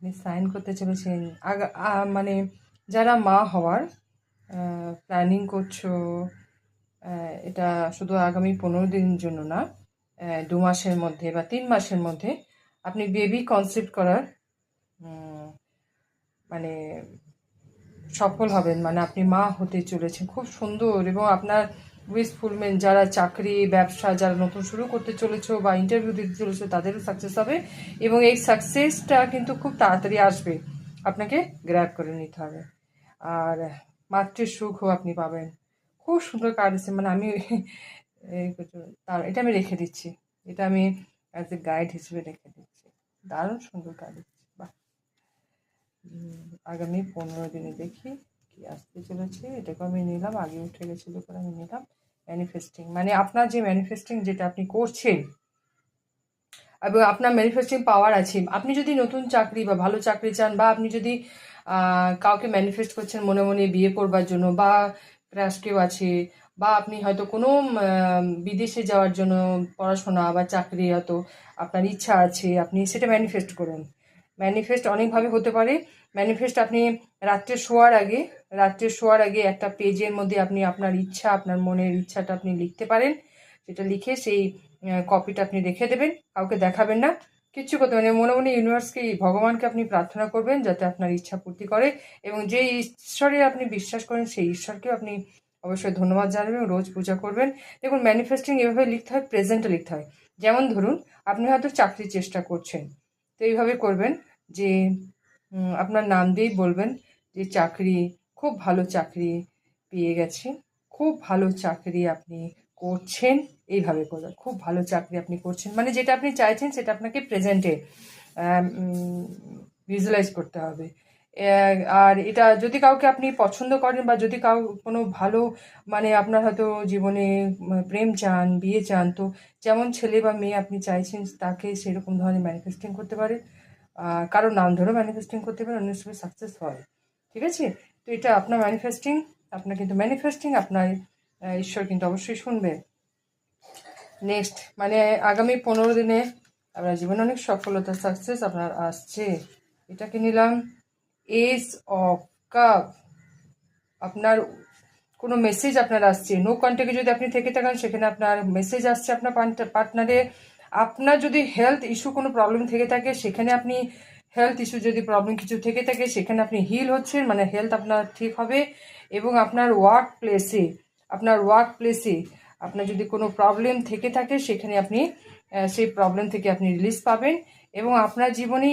আপনি সাইন করতে চলেছেন মানে যারা মা হওয়ার প্ল্যানিং করছো, এটা শুধু আগামী 15 দিনের জন্য না, 2 মাসের মধ্যে বা 3 মাসের মধ্যে আপনি বেবি কনসিপ্ট করার মানে সফল হবেন। মানে আপনি মা হতে চলেছেন, খুব সুন্দর। এবং আপনার উইশ ফুলমেন্ট, যারা চাকরি ব্যবসা যারা নতুন শুরু করতে চলেছো বা ইন্টারভিউ দিতে চলেছো, তাদেরও সাকসেস হবে। এবং এই সাকসেসটা কিন্তু খুব তাড়াতাড়ি আসবে, আপনাকে গ্র্যাব করে নিতে হবে। আর মাতৃ সুখও আপনি পাবেন। খুব সুন্দর কার্ড আছে, মানে আমি এটা আমি রেখে দিচ্ছি, এটা আমি অ্যাজ এ গাইড হিসেবে রেখে দিচ্ছি। দারুণ সুন্দর কার্ড দিচ্ছি। বাহ। আগামী 15 দিনে দেখি কি আসতে চলেছে। এটাকে আমি নিলাম, আগে উঠে গেছিল করে আমি নিলাম। ম্যানিফেস্টিং, মানে আপনার যে ম্যানিফেস্টিং যেটা আপনি করছেন এবং আপনার ম্যানিফেস্টিং পাওয়ার আছে। আপনি যদি নতুন চাকরি বা ভালো চাকরি চান, বা আপনি যদি কাউকে ম্যানিফেস্ট করছেন মনে মনে বিয়ে করবার জন্য, বা ক্রাশ কেউ আছে, বা আপনি হয়তো কোনো বিদেশে যাওয়ার জন্য পড়াশোনা বা চাকরি হয়তো আপনার ইচ্ছা আছে, আপনি সেটা ম্যানিফেস্ট করুন। ম্যানিফেস্ট অনেকভাবে হতে পারে। ম্যানিফেস্ট আপনি রাত্রে শোয়ার আগে একটা পেজের মধ্যে আপনি আপনার ইচ্ছা, আপনার মনের ইচ্ছাটা আপনি লিখতে পারেন। সেটা লিখে সেই কপিটা আপনি রেখে দেবেন, কাউকে দেখাবেন না, কিচ্ছু করতে পারেন। মনে মনে ইউনিভার্সকে, ভগবানকে আপনি প্রার্থনা করবেন যাতে আপনার ইচ্ছা পূর্তি করে। এবং যে ঈশ্বরে আপনি বিশ্বাস করেন সেই ঈশ্বরকেও আপনি অবশ্যই ধন্যবাদ জানাবেন, রোজ পূজা করবেন। দেখুন, ম্যানিফেস্টিং এভাবে লিখতে হয়, প্রেজেন্টে লিখতে হয়। যেমন ধরুন, আপনি হয়তো চাকরির চেষ্টা করছেন, তো এইভাবে করবেন যে আপনার নাম দিয়েই বলবেন যে চাকরি, খুব ভালো চাকরি পেয়ে গেছি, খুব ভালো চাকরি আপনি করছেন। এইভাবে করবেন, খুব ভালো চাকরি আপনি করছেন, মানে যেটা আপনি চাইছেন সেটা আপনাকে প্রেজেন্টে ভিজুয়ালাইজ করতে হবে। আর এটা যদি কাউকে আপনি পছন্দ করেন, বা যদি কোনো ভালো, মানে আপনার হয়তো জীবনে প্রেম চান, বিয়ে চান, তো যেমন ছেলে বা মেয়ে আপনি চাইছেন তাকে সেরকম ধরনের ম্যানিফেস্টিং করতে পারে। কারো নাম ধরেও ম্যানিফেস্টিং করতে পারে, অন্য সময় সাকসেস হয়। ঠিক আছে? তো এটা আপনার ম্যানিফেস্টিং, আপনার কিন্তু ম্যানিফেস্টিং আপনার ঈশ্বর কিন্তু অবশ্যই শুনবে। নেক্সট, মানে আগামী 15 দিনে আপনার জীবনে অনেক সফলতা, সাকসেস আপনার আসছে। এটাকে নিলাম এস অফ কাপ। আপনার কোনো মেসেজ আপনার আসছে, নো কন্ট্যাক্টে যদি আপনি থেকে থাকেন সেখানে আপনার মেসেজ আসছে আপনার পার্টনারে। আপনার যদি হেলথ ইস্যু কোনো প্রবলেম থেকে থাকে সেখানে আপনি, হেলথ ইস্যু যদি প্রবলেম কিছু থেকে থাকে সেখানে আপনি হিল হচ্ছেন, মানে হেলথ আপনার ঠিক হবে। এবং আপনার ওয়ার্ক প্লেসে আপনার যদি কোনো প্রবলেম থেকে থাকে সেখানে আপনি সেই প্রবলেম থেকে আপনি রিলিজ পাবেন। এবং আপনার জীবনে